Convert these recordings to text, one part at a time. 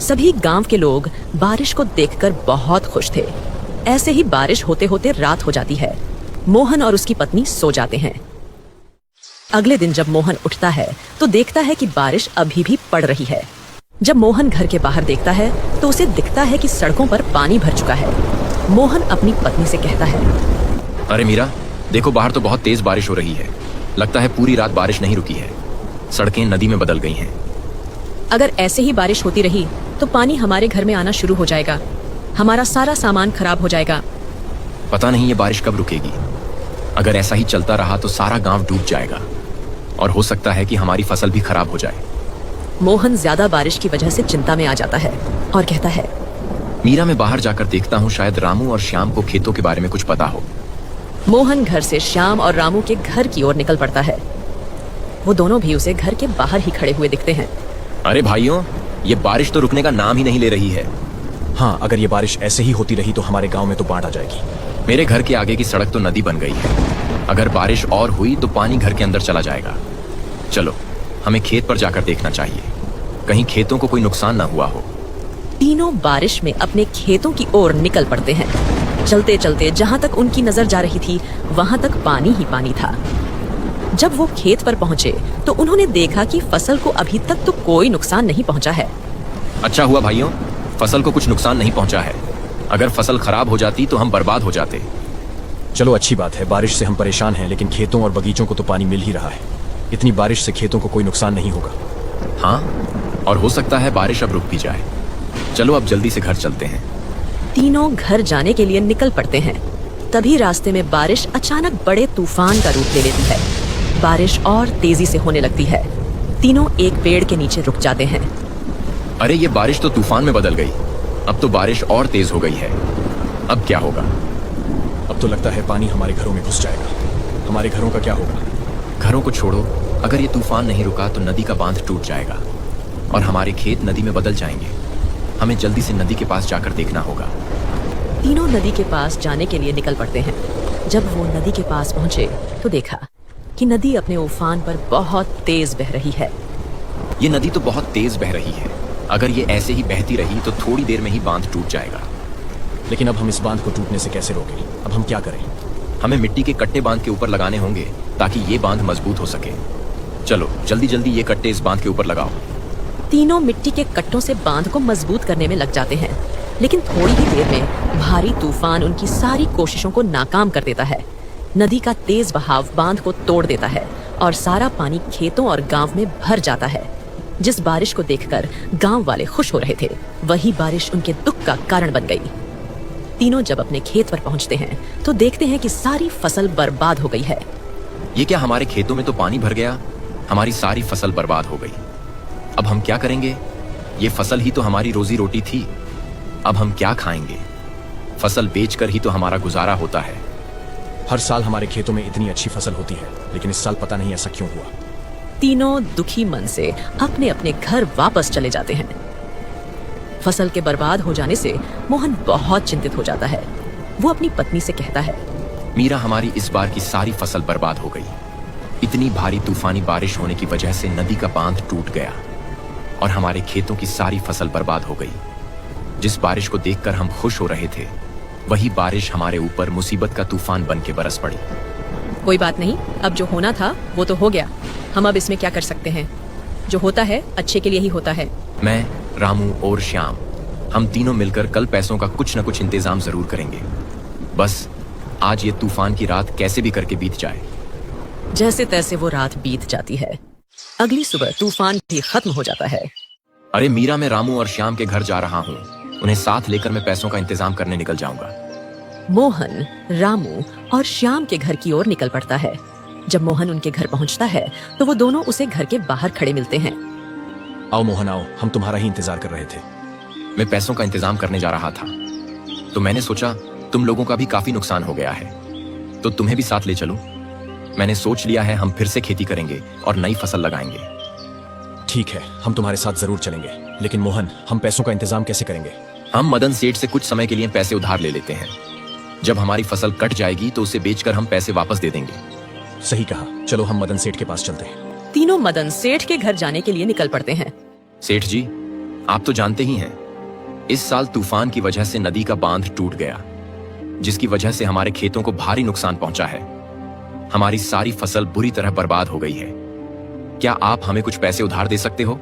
सभी गांव के लोग बारिश को देखकर बहुत खुश थे। ऐसे ही बारिश होते होते रात हो जाती है। मोहन और उसकी पत्नी सो जाते हैं। अगले दिन जब मोहन उठता है तो देखता है कि बारिश अभी भी पड़ रही है। जब मोहन घर के बाहर देखता है तो उसे दिखता है कि सड़कों पर पानी भर चुका है। मोहन अपनी पत्नी से कहता है, अरे मीरा, देखो बाहर तो बहुत तेज बारिश हो रही है। लगता है पूरी रात बारिश नहीं रुकी है। सड़कें नदी में बदल गई हैं। अगर ऐसे ही बारिश होती रही तो पानी हमारे घर में आना शुरू हो जाएगा। हमारा सारा सामान खराब हो जाएगा। पता नहीं ये बारिश कब रुकेगी। अगर ऐसा ही चलता रहा तो सारा गांव डूब जाएगा और हो सकता है कि हमारी फसल भी खराब हो जाए। मोहन ज्यादा बारिश की वजह से चिंता में आ जाता है और कहता है, मीरा, मैं बाहर जाकर देखता हूँ, शायद रामू और श्याम को खेतों के बारे में कुछ पता हो। मोहन घर से श्याम और रामू के घर की ओर निकल पड़ता है। वो दोनों भी उसे घर के बाहर ही खड़े हुए दिखते हैं। अरे भाइयों, ये बारिश तो रुकने का नाम ही नहीं ले रही है। हाँ, अगर ये बारिश ऐसे ही होती रही तो हमारे गांव में तो बाढ़ आ जाएगी। मेरे घर के आगे की सड़क तो नदी बन गई है। अगर बारिश और हुई तो पानी घर के अंदर चला जाएगा। चलो, हमें खेत पर जाकर देखना चाहिए, कहीं खेतों को कोई नुकसान ना हुआ हो। तीनों बारिश में अपने खेतों की ओर निकल पड़ते हैं। चलते चलते जहां तक उनकी नजर जा रही थी वहां तक पानी ही पानी था। जब वो खेत पर पहुंचे तो उन्होंने देखा कि फसल को अभी तक तो कोई नुकसान नहीं पहुंचा है। अच्छा हुआ भाइयों, फसल को कुछ नुकसान नहीं पहुंचा है। अगर फसल खराब हो जाती तो हम बर्बाद हो जाते। चलो, अच्छी बात है। बारिश से हम परेशान हैं, लेकिन खेतों और बगीचों को तो पानी मिल ही रहा है। इतनी बारिश से खेतों को कोई नुकसान नहीं होगा। हाँ, और हो सकता है बारिश अब रुक भी जाए। चलो अब जल्दी से घर चलते हैं। तीनों घर जाने के लिए निकल पड़ते हैं। तभी रास्ते में बारिश अचानक बड़े तूफान का रूप ले लेती है। बारिश और तेजी से होने लगती है। तीनों एक पेड़ के नीचे रुक जाते हैं। अरे, ये बारिश तो तूफान में बदल गई। अब तो बारिश और तेज हो गई है। अब क्या होगा? अब तो लगता है पानी हमारे घरों में घुस जाएगा। हमारे घरों का क्या होगा? घरों को छोड़ो, अगर ये तूफान नहीं रुका तो नदी का बांध टूट जाएगा और हमारे खेत नदी में बदल जाएंगे। हमें जल्दी से नदी के पास जाकर देखना होगा। तीनों नदी के पास जाने के लिए निकल पड़ते हैं। जब वो नदी के पास पहुंचे तो देखा कि नदी अपने उफान पर बहुत तेज बह रही है। ये नदी तो बहुत तेज बह रही है। अगर ये ऐसे ही बहती रही तो थोड़ी देर में ही बांध टूट जाएगा। लेकिन अब हम इस बांध को टूटने से कैसे रोकें? अब हम क्या करें? हमें मिट्टी के कट्टे बांध के ऊपर लगाने होंगे ताकि ये बांध मजबूत हो सके। चलो जल्दी जल्दी ये कट्टे इस बांध के ऊपर लगाओ। तीनों मिट्टी के कट्टों से बांध को मजबूत करने में लग जाते हैं, लेकिन थोड़ी ही देर में भारी तूफान उनकी सारी कोशिशों को नाकाम कर देता है। नदी का तेज बहाव बांध को तोड़ देता है और सारा पानी खेतों और गांव में भर जाता है। जिस बारिश को देखकर गांव वाले खुश हो रहे थे, वही बारिश उनके दुख का कारण बन गई। तीनों जब अपने खेत पर पहुंचते हैं तो देखते हैं कि सारी फसल बर्बाद हो गई है। ये क्या, हमारे खेतों में तो पानी भर गया। हमारी सारी फसल बर्बाद हो गई। अब हम क्या करेंगे? ये फसल ही तो हमारी रोजी रोटी थी। अब हम क्या खाएंगे? फसल बेचकर ही तो हमारा गुजारा होता है। हर साल हमारे खेतों में इतनी अच्छी फसल होती है, लेकिन इस साल पता नहीं ऐसा क्यों हुआ। तीनों दुखी मन से अपने अपने घर वापस चले जाते हैं। फसल के बर्बाद हो जाने से मोहन बहुत चिंतित हो जाता है। वो अपनी पत्नी से कहता है, मीरा, हमारी इस बार की सारी फसल बर्बाद हो गई। इतनी भारी तूफानी बारिश होने की वजह से नदी का बांध टूट गया और हमारे खेतों की सारी फसल बर्बाद हो गई। जिस बारिश को देखकर हम खुश हो रहे थे, वही बारिश हमारे ऊपर मुसीबत का तूफान बन के बरस पड़ी। कोई बात नहीं, अब जो होना था वो तो हो गया। हम अब इसमें क्या कर सकते हैं? जो होता है अच्छे के लिए ही होता है। मैं, रामू और श्याम, हम तीनों मिलकर कल पैसों का कुछ न कुछ इंतजाम जरूर करेंगे। बस आज ये तूफान की रात कैसे भी करके बीत जाए। जैसे तैसे वो रात बीत जाती है। अगली सुबह तूफान भी खत्म हो जाता है। अरे मीरा, मैं रामू और श्याम के घर जा रहा हूँ। उन्हें साथ लेकर मैं पैसों का इंतजाम करने निकल जाऊंगा। मोहन रामू और श्याम के घर की ओर निकल पड़ता है। जब मोहन उनके घर पहुंचता है तो वो दोनों उसे घर के बाहर खड़े मिलते हैं। आओ मोहन आओ, हम तुम्हारा ही इंतजार कर रहे थे। मैं पैसों का इंतजाम करने जा रहा था तो मैंने सोचा तुम लोगों का भी काफी नुकसान हो गया है, तो तुम्हें भी साथ ले चलूं। मैंने सोच लिया है हम फिर से खेती करेंगे और नई फसल लगाएंगे। ठीक है, हम तुम्हारे साथ जरूर चलेंगे, लेकिन मोहन, हम पैसों का इंतजाम कैसे करेंगे? हम मदन सेठ से कुछ समय के लिए पैसे उधार ले लेते हैं। जब हमारी फसल कट जाएगी तो उसे बेचकर हम पैसे वापस दे देंगे। सही कहा, चलो हम मदन सेठ के पास चलते हैं। तीनों मदन सेठ के घर जाने के लिए निकल पड़ते हैं। सेठ जी, आप तो जानते ही हैं, इस साल तूफान की वजह से नदी का बांध टूट गया, जिसकी वजह से हमारे खेतों को भारी नुकसान पहुंचा है। हमारी सारी फसल बुरी तरह बर्बाद हो गई है। क्या आप हमें कुछ पैसे उधार दे सकते हो?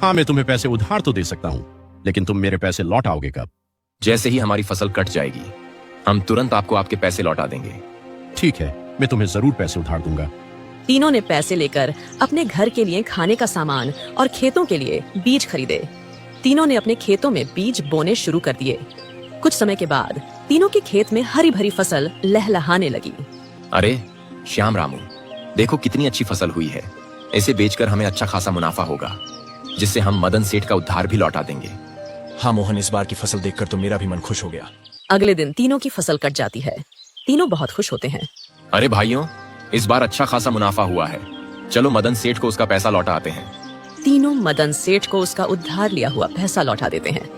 हाँ, मैं तुम्हें पैसे उधार तो दे सकता हूँ, लेकिन तुम मेरे पैसे लौट आओगे कब? जैसे ही हमारी फसल कट जाएगी, हम तुरंत आपको आपके पैसे लौटा देंगे। ठीक है, मैं तुम्हें जरूर पैसे उधार दूंगा। तीनों ने पैसे लेकर अपने घर के लिए खाने का सामान और खेतों के लिए बीज खरीदे। तीनों ने अपने खेतों में बीज बोने शुरू कर दिए। कुछ समय के बाद तीनों के खेत में हरी भरी फसल लहलहाने लगी। अरे श्याम रामू, देखो कितनी अच्छी फसल हुई है। इसे बेचकर हमें अच्छा खासा मुनाफा होगा, जिससे हम मदन सेठ का उधार भी लौटा देंगे। हाँ मोहन, इस बार की फसल देखकर तो मेरा भी मन खुश हो गया। अगले दिन तीनों की फसल कट जाती है। तीनों बहुत खुश होते हैं। अरे भाइयों, इस बार अच्छा खासा मुनाफा हुआ है। चलो मदन सेठ को उसका पैसा लौटा आते हैं। तीनों मदन सेठ को उसका उधार लिया हुआ पैसा लौटा देते हैं।